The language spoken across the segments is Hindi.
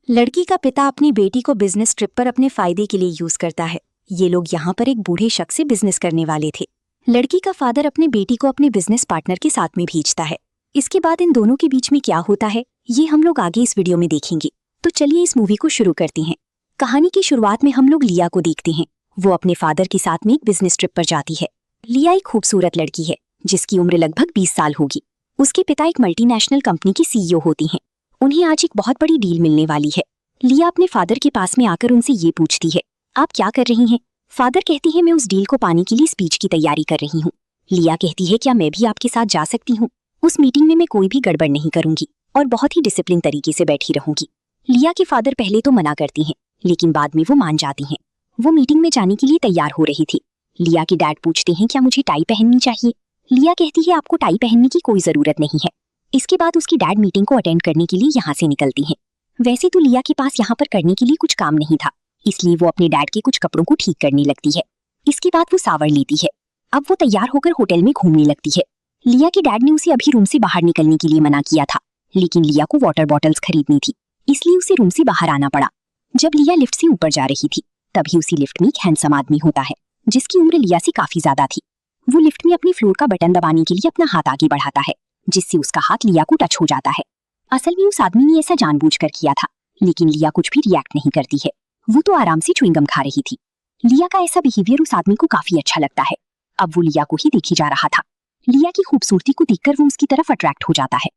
लड़की का पिता अपनी बेटी को बिजनेस ट्रिप पर अपने फायदे के लिए यूज करता है। ये लोग यहाँ पर एक बूढ़े शख्स से बिजनेस करने वाले थे। लड़की का फादर अपने बेटी को अपने बिजनेस पार्टनर के साथ में भेजता है। इसके बाद इन दोनों के बीच में क्या होता है ये हम लोग आगे इस वीडियो में देखेंगे। तो चलिए इस मूवी को शुरू करते हैं। कहानी की शुरुआत में हम लोग लिया को देखते हैं। वो अपने फादर के साथ में एक बिजनेस ट्रिप पर जाती है। लिया एक खूबसूरत लड़की है जिसकी उम्र लगभग 20 साल होगी। उसके पिता एक मल्टीनेशनल कंपनी की CEO होती हैं। उन्हें आज एक बहुत बड़ी डील मिलने वाली है। लिया अपने फादर के पास में आकर उनसे ये पूछती है, आप क्या कर रही हैं? फादर कहती है, मैं उस डील को पाने के लिए स्पीच की तैयारी कर रही हूँ। लिया कहती है, क्या मैं भी आपके साथ जा सकती हूँ? उस मीटिंग में मैं कोई भी गड़बड़ नहीं करूंगी और बहुत ही डिसिप्लिन तरीके से बैठी रहूंगी। लिया के फादर पहले तो मना करती हैं, लेकिन बाद में वो मान जाती हैं। वो मीटिंग में जाने के लिए तैयार हो रही थी। लिया के डैड पूछते हैं, क्या मुझे टाई पहननी चाहिए? लिया कहती है, आपको टाई पहनने की कोई जरूरत नहीं है। इसके बाद उसकी डैड मीटिंग को अटेंड करने के लिए यहाँ से निकलती हैं। वैसे तो लिया के पास यहाँ पर करने के लिए कुछ काम नहीं था, इसलिए वो अपने डैड के कुछ कपड़ों को ठीक करने लगती है। इसके बाद वो शावर लेती है। अब वो तैयार होकर होटल में घूमने लगती है। लिया के डैड ने उसे अभी रूम से बाहर निकलने के लिए मना किया था, लेकिन लिया को वाटर बॉटल्स खरीदनी थी, इसलिए उसे रूम से बाहर आना पड़ा। जब लिया लिफ्ट से ऊपर जा रही थी तभी उसी लिफ्ट में एक हैंडसम आदमी होता है जिसकी उम्र लिया से काफी ज्यादा थी। वो लिफ्ट में अपनी फ्लोर का बटन दबाने के लिए अपना हाथ आगे बढ़ाता है, जिससे उसका हाथ लिया को टच हो जाता है। असल में उस आदमी ने ऐसा जानबूझकर किया था, लेकिन लिया कुछ भी रिएक्ट नहीं करती है। वो तो आराम से च्युइंगम खा रही थी। लिया का ऐसा बिहेवियर उस आदमी को काफी अच्छा लगता है। अब वो लिया को ही देखी जा रहा था। लिया की खूबसूरती को देखकर वो उसकी तरफ अट्रैक्ट हो जाता है।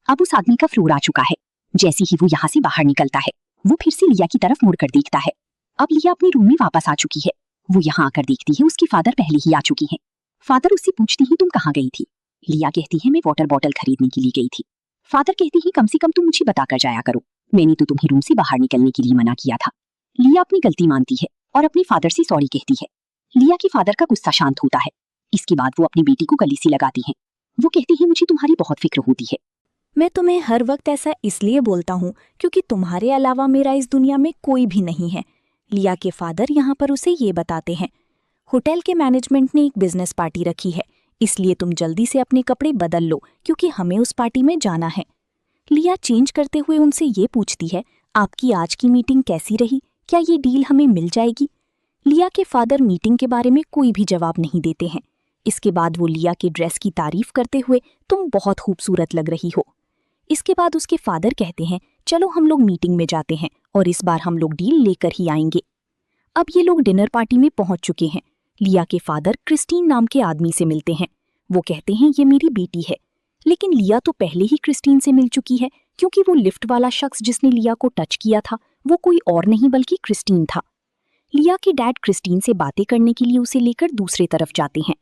अब उस आदमी का फ्लोर आ चुका है। जैसे ही वो यहाँ से बाहर निकलता है वो फिर से लिया की तरफ मुड़कर देखता है। अब लिया अपने रूम में वापस आ चुकी है। वो यहाँ आकर देखती है उसके फादर पहले ही आ चुकी हैं। फादर उससे पूछती है, तुम कहाँ गई थी? लिया कहती है, मैं वाटर बॉटल खरीदने के लिए गई थी। फादर कहती है, कम से कम तुम मुझे बताकर जाया करो, मैंने तो तुम्हें रूम से बाहर निकलने के लिए मना किया था। लिया अपनी गलती मानती है और अपने फादर से सॉरी कहती है। लिया के फादर का गुस्सा शांत होता है। इसके बाद वो अपनी बेटी को गले से लगाती हैं। वो कहती है, मुझे तुम्हारी बहुत फिक्र होती है। मैं तुम्हें हर वक्त ऐसा इसलिए बोलता हूँ क्योंकि तुम्हारे अलावा मेरा इस दुनिया में कोई भी नहीं है। लिया के फादर यहाँ पर उसे ये बताते हैं, होटल के मैनेजमेंट ने एक बिजनेस पार्टी रखी है, इसलिए तुम जल्दी से अपने कपड़े बदल लो क्योंकि हमें उस पार्टी में जाना है। लिया चेंज करते हुए उनसे ये पूछती है, आपकी आज की मीटिंग कैसी रही? क्या ये डील हमें मिल जाएगी? लिया के फादर मीटिंग के बारे में कोई भी जवाब नहीं देते हैं। इसके बाद वो लिया के ड्रेस की तारीफ करते हुए, तुम बहुत खूबसूरत लग रही हो। इसके बाद उसके फादर कहते हैं, चलो हम लोग मीटिंग में जाते हैं और इस बार हम लोग डील लेकर ही आएंगे। अब ये लोग डिनर पार्टी में पहुंच चुके हैं। लिया के फादर क्रिस्टीन नाम के आदमी से मिलते हैं। वो कहते हैं, ये मेरी बेटी है। लेकिन लिया तो पहले ही क्रिस्टीन से मिल चुकी है क्योंकि वो लिफ्ट वाला शख्स जिसने लिया को टच किया था वो कोई और नहीं बल्कि क्रिस्टीन था। लिया के डैड क्रिस्टीन से बातें करने के लिए उसे लेकर दूसरे तरफ जाते हैं।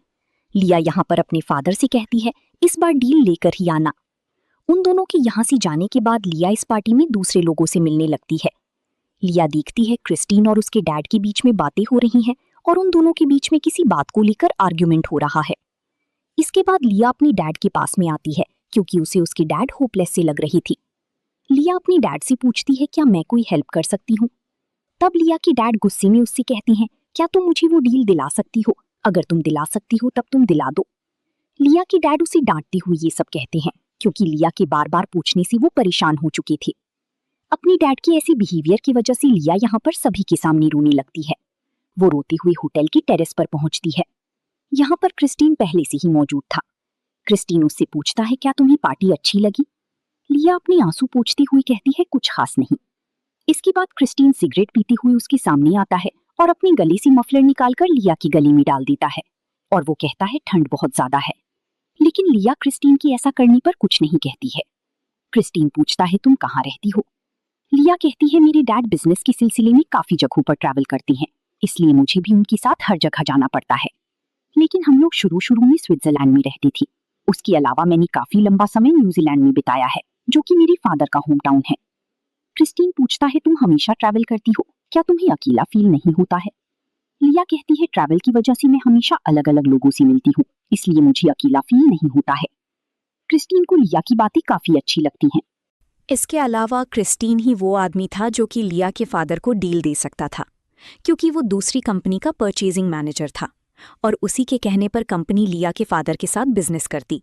लिया यहाँ पर अपने फादर से कहती है, इस बार डील लेकर ही आना। उन दोनों के यहाँ से जाने के बाद लिया इस पार्टी में दूसरे लोगों से मिलने लगती है। लिया देखती है क्रिस्टीन और उसके डैड के बीच में बातें हो रही हैं और उन दोनों के बीच में किसी बात को लेकर आर्ग्यूमेंट हो रहा है। इसके बाद लिया अपनी डैड के पास में आती है क्योंकि उसे उसकी डैड होपलेस से लग रही थी। लिया अपनी डैड से पूछती है, क्या मैं कोई हेल्प कर सकती हूँ? तब लिया की डैड गुस्से में उससे कहती हैं, क्या तुम मुझे वो डील दिला सकती हो? अगर तुम दिला सकती हो तब तुम दिला दो। लिया की डैड उसे डांटते हुए ये सब कहते हैं क्योंकि लिया के बार बार पूछने से वो परेशान हो चुके थे। अपनी डैड की ऐसी बिहेवियर की वजह से लिया यहाँ पर सभी के सामने रोने लगती है। वो रोते हुए होटल की टेरेस पर पहुंचती है। यहाँ पर क्रिस्टीन पहले से ही मौजूद था। क्रिस्टीन उससे पूछता है, क्या तुम्हें पार्टी अच्छी लगी? लिया अपने आंसू पोंछती हुई कहती है, कुछ खास नहीं। इसके बाद क्रिस्टीन सिगरेट पीती हुई उसके सामने आता है और अपने गले से मफलर निकालकर लिया की गले में डाल देता है और वो कहता है, ठंड बहुत ज्यादा है। लेकिन लिया क्रिस्टीन की ऐसा करने पर कुछ नहीं कहती है। क्रिस्टीन पूछता है, तुम कहाँ रहती हो? लिया कहती है, मेरे डैड बिजनेस के सिलसिले में काफी जगहों पर ट्रैवल करते हैं, इसलिए मुझे भी उनके साथ हर जगह जाना पड़ता है। लेकिन हम लोग शुरू शुरू में स्विट्जरलैंड में रहती थी। उसके अलावा मैंने काफी लंबा समय न्यूजीलैंड में बिताया है, जो कि मेरे फादर का होम टाउन है। क्रिस्टीन पूछता है, तुम हमेशा ट्रैवल करती हो, क्या तुम्हें अकेला फील नहीं होता है? लिया कहती है, ट्रैवल की वजह से मैं हमेशा अलग अलग लोगों से मिलती हूँ, इसलिए मुझे अकेला फील नहीं होता है। क्रिस्टीन को लिया की बातें काफी अच्छी लगती हैं। इसके अलावा क्रिस्टीन ही वो आदमी था जो कि लिया के फादर को डील दे सकता था, क्योंकि वो दूसरी कंपनी का परचेजिंग मैनेजर था और उसी के कहने पर कंपनी लिया के फादर के साथ बिजनेस करती।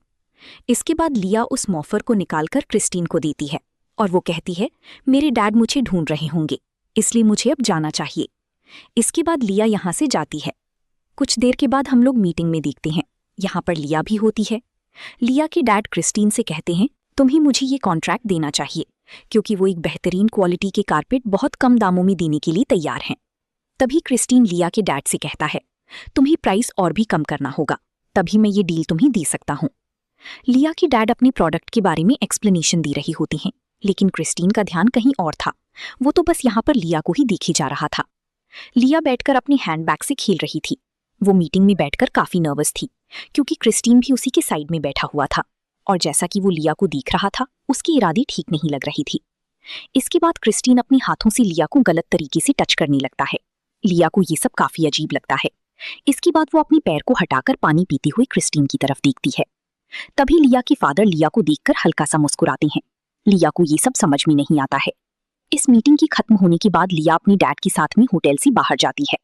इसके बाद लिया उस मॉफर को निकालकर क्रिस्टीन को देती है और वो कहती है मेरे डैड मुझे ढूंढ रहे होंगे, इसलिए मुझे अब जाना चाहिए। इसके बाद लिया यहाँ से जाती है। कुछ देर के बाद हम लोग मीटिंग में देखते हैं, यहाँ पर लिया भी होती है। लिया के डैड क्रिस्टीन से कहते हैं तुम्हें मुझे ये कॉन्ट्रैक्ट देना चाहिए, क्योंकि वो एक बेहतरीन क्वालिटी के कारपेट बहुत कम दामों में देने के लिए तैयार हैं। तभी क्रिस्टीन लिया के डैड से कहता है तुम्हें प्राइस और भी कम करना होगा, तभी मैं ये डील तुम्हें दे सकता हूँ। लिया की डैड अपनी प्रोडक्ट के बारे में एक्सप्लेनेशन दे रही होती हैं, लेकिन क्रिस्टीन का ध्यान कहीं और था। वो तो बस यहाँ पर लिया को ही देखी जा रहा था। लिया बैठकर अपनी हैंडबैग से खेल रही थी। वो मीटिंग में बैठकर काफी नर्वस थी, क्योंकि क्रिस्टीन भी उसी के साइड में बैठा हुआ था, और जैसा कि वो लिया को देख रहा था उसके इरादे ठीक नहीं लग रही थी। इसके बाद क्रिस्टीन अपने हाथों से लिया को गलत तरीके से टच करने लगता है। लिया को ये सब काफी अजीब लगता है। इसके बाद वो अपनी पैर को हटाकर पानी पीती हुई क्रिस्टीन की तरफ देखती है। तभी लिया के फादर लिया को देखकर हल्का सा मुस्कुराते हैं। लिया को ये सब समझ में नहीं आता है। इस मीटिंग के खत्म होने के बाद लिया अपनी डैड के साथ में होटल से बाहर जाती है।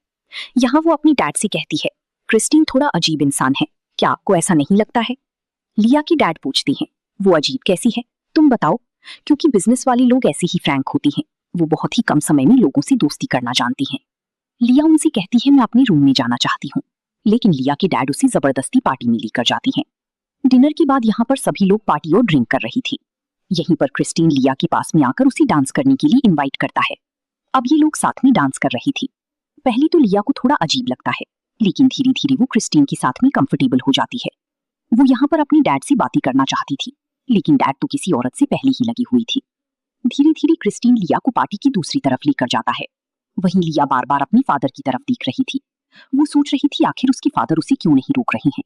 यहाँ वो अपनी डैड से कहती है क्रिस्टीन थोड़ा अजीब इंसान है, क्या आपको ऐसा नहीं लगता है? लिया की डैड पूछती हैं वो अजीब कैसी है, तुम बताओ, क्योंकि बिजनेस वाले लोग ऐसे ही फ्रैंक होती हैं, वो बहुत ही कम समय में लोगों से दोस्ती करना जानती हैं। लिया उनसे कहती है मैं अपने रूम में जाना चाहती हूँ, लेकिन लिया के डैड उसे जबरदस्ती पार्टी में लेकर जाती हैं। डिनर के बाद यहाँ पर सभी लोग पार्टी और ड्रिंक कर रही थी। यहीं पर क्रिस्टीन लिया के पास में आकर उसे डांस करने के लिए इनवाइट करता है। अब ये लोग साथ में डांस कर रही थी। पहले तो लिया को थोड़ा अजीब लगता है, लेकिन धीरे धीरे वो क्रिस्टीन के साथ में कंफर्टेबल हो जाती है। वो यहाँ पर अपनी डैड से बातें करना चाहती थी, लेकिन डैड तो किसी औरत से पहले ही लगी हुई थी। धीरे धीरे क्रिस्टीन लिया को पार्टी की दूसरी तरफ लेकर जाता है। वहीं लिया बार बार अपने फादर की तरफ देख रही थी। वो सोच रही थी आखिर उसके फादर उसे क्यों नहीं रोक रहे हैं।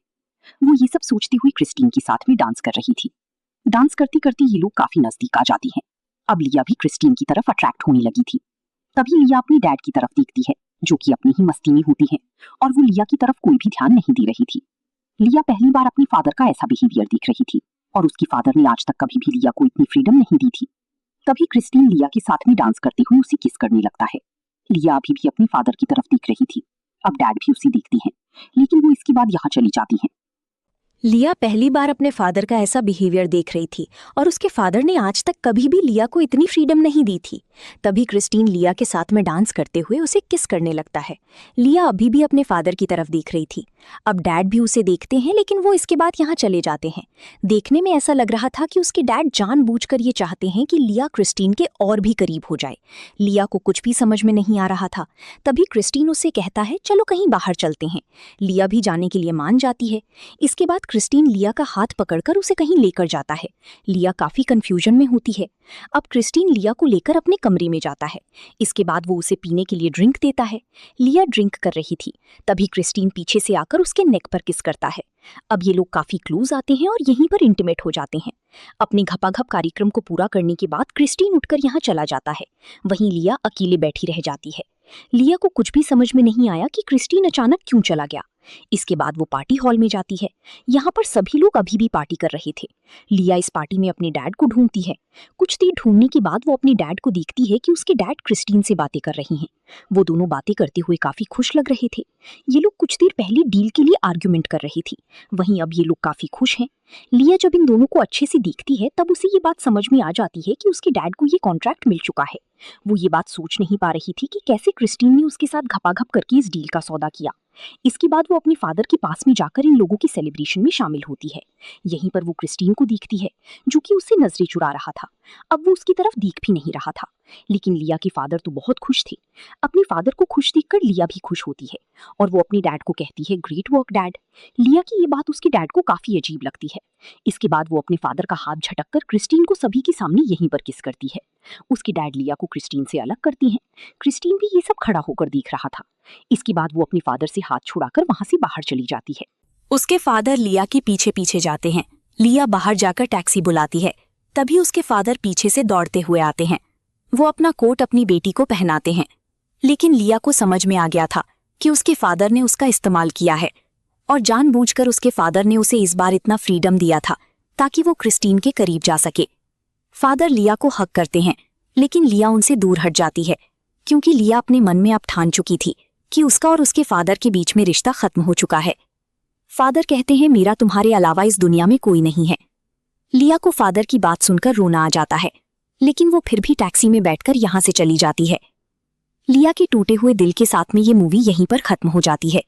वो ये सब सोचती हुई क्रिस्टीन के साथ में डांस कर रही थी। डांस करते करते ये लोग काफी नजदीक आ जाती हैं। अब लिया भी क्रिस्टीन की तरफ अट्रैक्ट होने लगी थी। तभी लिया अपनी डैड की तरफ देखती है, जो कि अपनी ही मस्ती में होती है, और वो लिया की तरफ कोई भी ध्यान नहीं दे रही थी। लिया पहली बार अपने फादर का ऐसा बिहेवियर देख रही थी, और उसके फादर ने आज तक कभी भी लिया को इतनी फ्रीडम नहीं दी थी। तभी क्रिस्टीन लिया के साथ में डांस करते हुए उसे किस करने लगता है। लिया अभी भी अपने फादर की तरफ देख रही थी। अब डैड भी उसे देखती हैं, लेकिन वो इसके बाद यहाँ चली जाती हैं। लिया पहली बार अपने फादर का ऐसा बिहेवियर देख रही थी, और उसके फादर ने आज तक कभी भी लिया को इतनी फ्रीडम नहीं दी थी। तभी क्रिस्टीन लिया के साथ में डांस करते हुए उसे किस करने लगता है। लिया अभी भी अपने फादर की तरफ देख रही थी। अब डैड भी उसे देखते हैं, लेकिन वो इसके बाद यहाँ चले जाते हैं। देखने में ऐसा लग रहा था कि उसके डैड जानबूझकर ये चाहते हैं कि लिया क्रिस्टीन के और भी करीब हो जाए। लिया को कुछ भी समझ में नहीं आ रहा था। तभी क्रिस्टीन उससे कहता है चलो कहीं बाहर चलते हैं। लिया भी जाने के लिए मान जाती है। इसके बाद क्रिस्टीन लिया का हाथ पकड़कर उसे कहीं लेकर जाता है। लिया काफी कंफ्यूजन में होती है। अब क्रिस्टीन लिया को लेकर अपने कमरे में जाता है। इसके बाद वो उसे पीने के लिए ड्रिंक देता है। लिया ड्रिंक कर रही थी, तभी क्रिस्टीन पीछे से आकर उसके नेक पर किस करता है। अब ये लोग काफी क्लोज आते हैं और यहीं पर इंटीमेट हो जाते हैं। अपने घपाघप कार्यक्रम को पूरा करने के बाद क्रिस्टीन उठकर यहाँ चला जाता है। वहीं लिया अकेले बैठी रह जाती है। लिया को कुछ भी समझ में नहीं आया कि क्रिस्टीन अचानक क्यों चला गया। इसके बाद वो पार्टी हॉल में जाती है। यहाँ पर सभी लोग अभी भी पार्टी कर रहे थे। लिया इस पार्टी में अपने डैड को ढूंढती है। कुछ देर ढूंढने के बाद वो अपने डैड को देखती है कि उसके डैड क्रिस्टीन से बातें कर रही हैं। वो दोनों बातें करते हुए काफी खुश लग रहे थे। ये लोग कुछ देर पहले डील के लिए आर्ग्यूमेंट कर रही थी, वहीं अब ये लोग काफी खुश हैं। लिया जब इन दोनों को अच्छे से देखती है तब उसे ये बात समझ में आ जाती है कि उसके डैड को ये कॉन्ट्रैक्ट मिल चुका है। वो ये बात सोच नहीं पा रही थी कि कैसे क्रिस्टीन ने उसके साथ घपाघप करके इस डील का सौदा किया। इसके बाद वो अपने फादर के पास में जाकर इन लोगों की सेलिब्रेशन में शामिल होती है। यहीं पर वो क्रिस्टीन को देखती है, जो कि उससे नजरें चुरा रहा था। अब वो उसकी तरफ देख भी नहीं रहा था, लेकिन लिया के फादर तो बहुत खुश थे। अपने फादर को खुश देखकर लिया भी खुश होती है और वो अपने डैड को कहती है ग्रेट वर्क डैड। लिया की ये बात उसके डैड को काफी अजीब लगती है। इसके बाद वो अपने फादर का हाथ झटककर क्रिस्टीन को सभी के सामने यहीं पर किस करती है। उसके डैड लिया को क्रिस्टीन से अलग करती हैं। क्रिस्टीन भी ये सब खड़ा होकर देख रहा था। इसके बाद वो अपने फादर से हाथ छुड़ाकर वहां से बाहर चली जाती है। उसके फादर लिया के पीछे पीछे जाते हैं। लिया बाहर जाकर टैक्सी बुलाती है। तभी उसके फादर पीछे से दौड़ते हुए आते हैं। वो अपना कोट अपनी बेटी को पहनाते हैं, लेकिन लिया को समझ में आ गया था कि उसके फादर ने उसका इस्तेमाल किया है और जानबूझकर उसके फादर ने उसे इस बार इतना फ्रीडम दिया था ताकि वो क्रिस्टीन के करीब जा सके। फादर लिया को हक करते हैं, लेकिन लिया उनसे दूर हट जाती है क्योंकि लिया अपने मन में अब ठान चुकी थी कि उसका और उसके फादर के बीच में रिश्ता खत्म हो चुका है। फादर कहते हैं मेरा तुम्हारे अलावा इस दुनिया में कोई नहीं है। लिया को फादर की बात सुनकर रोना आ जाता है। लेकिन वो फिर भी टैक्सी में बैठकर यहाँ से चली जाती है। लिया के टूटे हुए दिल के साथ में ये मूवी यहीं पर खत्म हो जाती है।